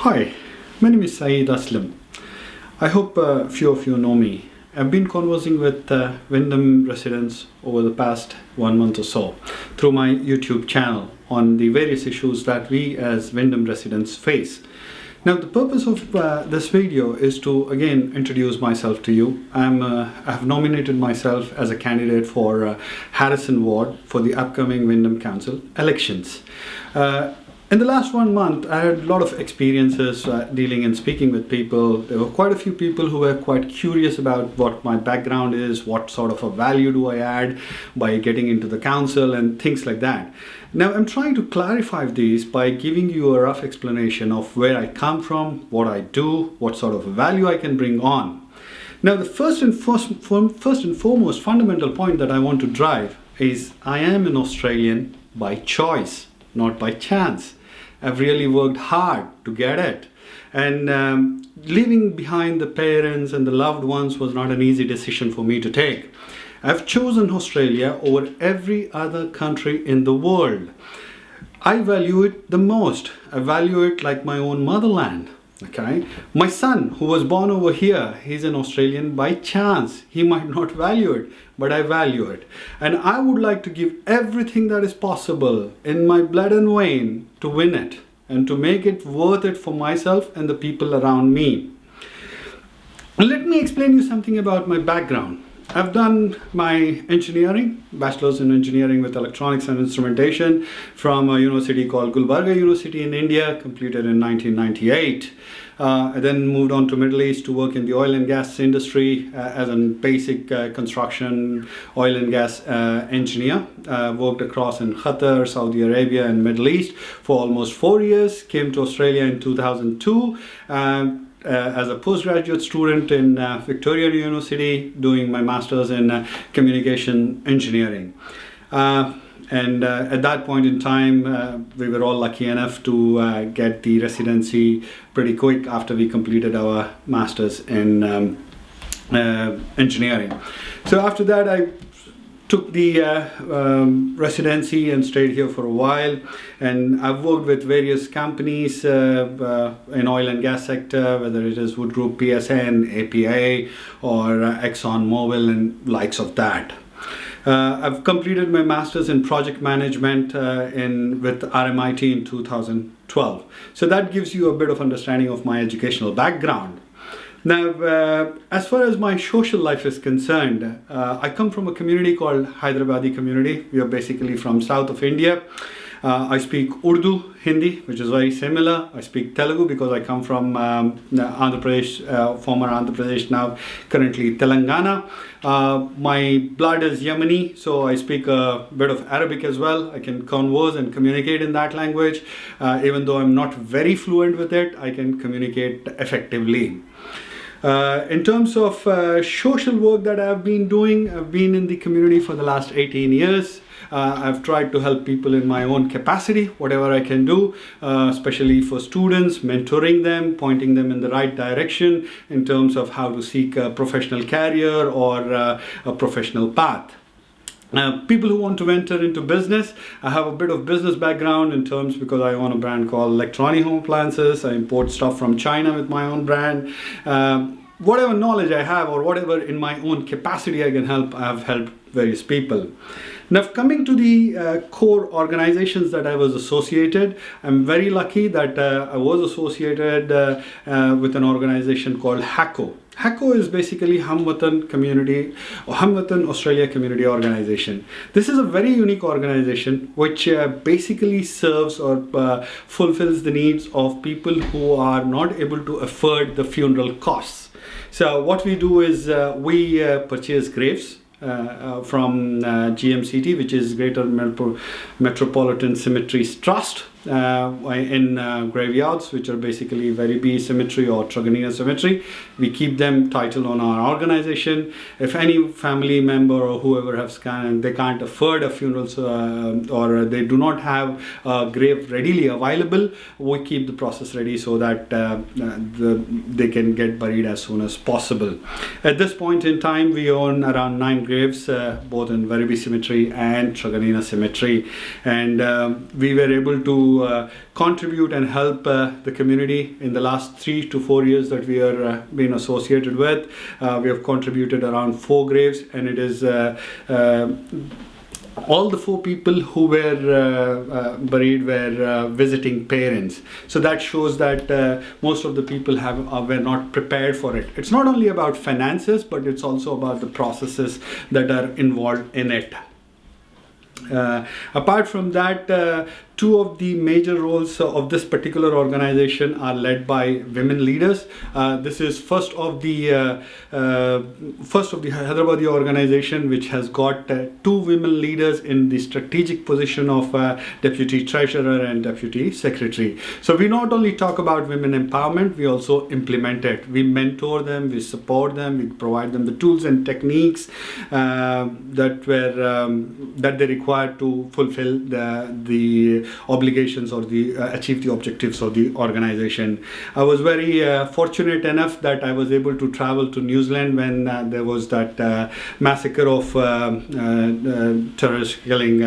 Hi, my name is Sayeed Aslam. I hope a few of you know me. I've been conversing with Wyndham residents over the past 1 month or so through my YouTube channel on the various issues that we as Wyndham residents face. Now, the purpose of this video is to again introduce myself to you. I have nominated myself as a candidate for Harrison Ward for the upcoming Wyndham Council elections. In the last 1 month, I had a lot of experiences dealing and speaking with people. There were quite a few people who were quite curious about what my background is, what sort of a value do I add by getting into the council and things like that. Now, I'm trying to clarify these by giving you a rough explanation of where I come from, what I do, what sort of value I can bring on. Now, the first and foremost fundamental point that I want to drive is I am an Australian by choice, not by chance. I've really worked hard to get it. And leaving behind the parents and the loved ones was not an easy decision for me to take. I've chosen Australia over every other country in the world. I value it the most. I value it like my own motherland. Okay, my son who was born over here, he's an Australian by chance. He might not value it, but I value it. And I would like to give everything that is possible in my blood and vein to win it and to make it worth it for myself and the people around me. Let me explain you something about my background. I've done my engineering, bachelor's in engineering with electronics and instrumentation from a university called Gulbarga University in India, completed in 1998. I then moved on to Middle East to work in the oil and gas industry as a basic construction oil and gas engineer. Worked across in Qatar, Saudi Arabia and Middle East for almost 4 years. Came to Australia in 2002. As a postgraduate student in Victoria University, doing my master's in communication engineering. And at that point in time, we were all lucky enough to get the residency pretty quick after we completed our master's in engineering. So after that, I took the residency and stayed here for a while, and I've worked with various companies in oil and gas sector, whether it is Wood Group, PSN, APA or Exxon Mobil and likes of that. I've completed my master's in project management with RMIT in 2012. So that gives you a bit of understanding of my educational background. Now, as far as my social life is concerned, I come from a community called Hyderabadi community. We are basically from south of India. I speak Urdu, Hindi, which is very similar. I speak Telugu because I come from Andhra Pradesh, former Andhra Pradesh, now currently Telangana. My blood is Yemeni, so I speak a bit of Arabic as well. I can converse and communicate in that language. Even though I'm not very fluent with it, I can communicate effectively. In terms of social work that I've been doing, I've been in the community for the last 18 years. I've tried to help people in my own capacity, whatever I can do, especially for students, mentoring them, pointing them in the right direction in terms of how to seek a professional career or a professional path. People who want to enter into business, I have a bit of business background in terms because I own a brand called Electronic Home Appliances. I import stuff from China with my own brand. Whatever knowledge I have or whatever in my own capacity I can help, I have helped various people. Now, coming to the core organizations that I was associated, I'm very lucky that I was associated with an organization called HACO. HACO is basically Hamwatan Community or Hamwatan Australia Community Organization. This is a very unique organization which basically serves or fulfills the needs of people who are not able to afford the funeral costs. So what we do is we purchase graves from GMCT, which is Greater Metropolitan Cemeteries Trust, in graveyards, which are basically Werribee Cemetery or Truganina Cemetery. We keep them titled on our organization. If any family member or whoever has and they can't afford a funeral or they do not have a grave readily available, we keep the process ready so that they can get buried as soon as possible. At this point in time, we own around 9 graves, both in Werribee Cemetery and Truganina Cemetery, and we were able to to contribute and help the community. In the last 3 to 4 years that we are being associated with, we have contributed around 4 graves, and it is all the 4 people who were buried were visiting parents. So that shows that most of the people were not prepared for it. It's not only about finances, but it's also about the processes that are involved in it. Apart from that, 2 of the major roles of this particular organization are led by women leaders. This is first of the Hyderabadi organization, which has got 2 women leaders in the strategic position of deputy treasurer and deputy secretary. So we not only talk about women empowerment, we also implement it. We mentor them, we support them, we provide them the tools and techniques that they require to fulfill the obligations or achieve the objectives of the organization. I was very fortunate enough that I was able to travel to New Zealand when there was that massacre of terrorists killing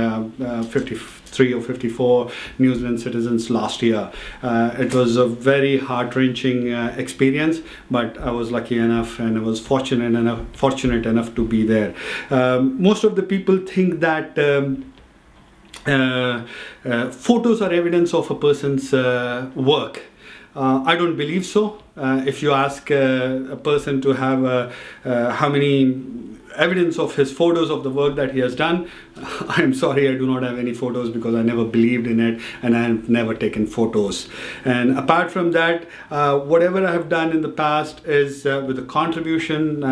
53 or 54 New Zealand citizens last year. It was a very heart-wrenching experience, but I was lucky enough and I was fortunate enough to be there. Most of the people think that photos are evidence of a person's work. I don't believe so. If you ask a person to have how many evidence of his photos of the work that he has done, I'm sorry, I do not have any photos because I never believed in it and I have never taken photos. And apart from that, whatever I have done in the past is with a contribution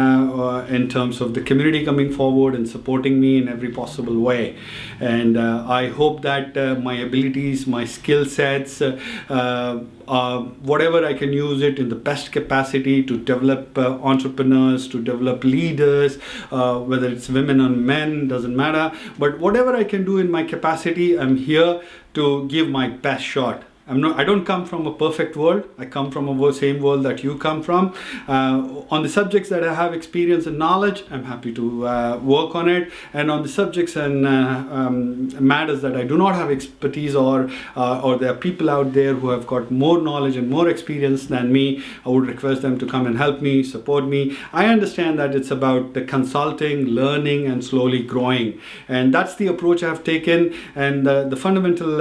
in terms of the community coming forward and supporting me in every possible way. And I hope that my abilities, my skill sets, whatever I can use it in the best capacity to develop entrepreneurs, to develop leaders, whether it's women or men, doesn't matter. But whatever I can do in my capacity, I'm here to give my best shot. I don't come from a perfect world. I come from a same world that you come from. On the subjects that I have experience and knowledge, I'm happy to work on it. And on the subjects and matters that I do not have expertise or there are people out there who have got more knowledge and more experience than me, I would request them to come and help me, support me. I understand that it's about the consulting, learning, and slowly growing. And that's the approach I've taken. And the fundamental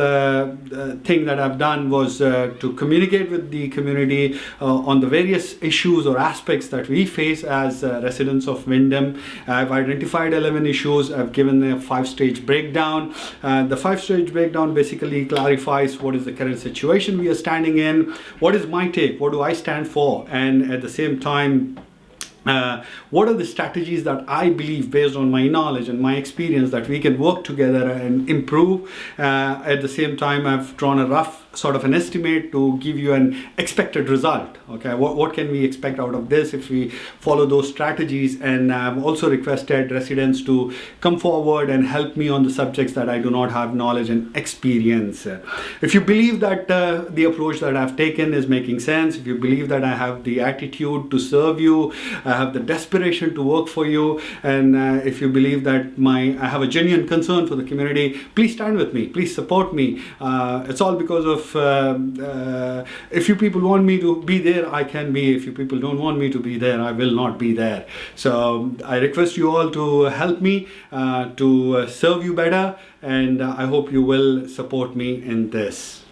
thing that I've done was to communicate with the community on the various issues or aspects that we face as residents of Wyndham. I've identified 11 issues. I've given a 5-stage breakdown. The 5-stage breakdown basically clarifies what is the current situation we are standing in, what is my take, what do I stand for, and at the same time, what are the strategies that I believe, based on my knowledge and my experience, that we can work together and improve. At the same time, I've drawn a rough sort of an estimate to give you an expected result. Okay, what can we expect out of this if we follow those strategies? And I've also requested residents to come forward and help me on the subjects that I do not have knowledge and experience. If you believe that the approach that I've taken is making sense, if you believe that I have the attitude to serve you, I have the desperation to work for you, and if you believe that I have a genuine concern for the community, please stand with me, please support me. It's all because of if you people want me to be there, I can be. If you people don't want me to be there, I will not be there. So I request you all to help me to serve you better, and I hope you will support me in this.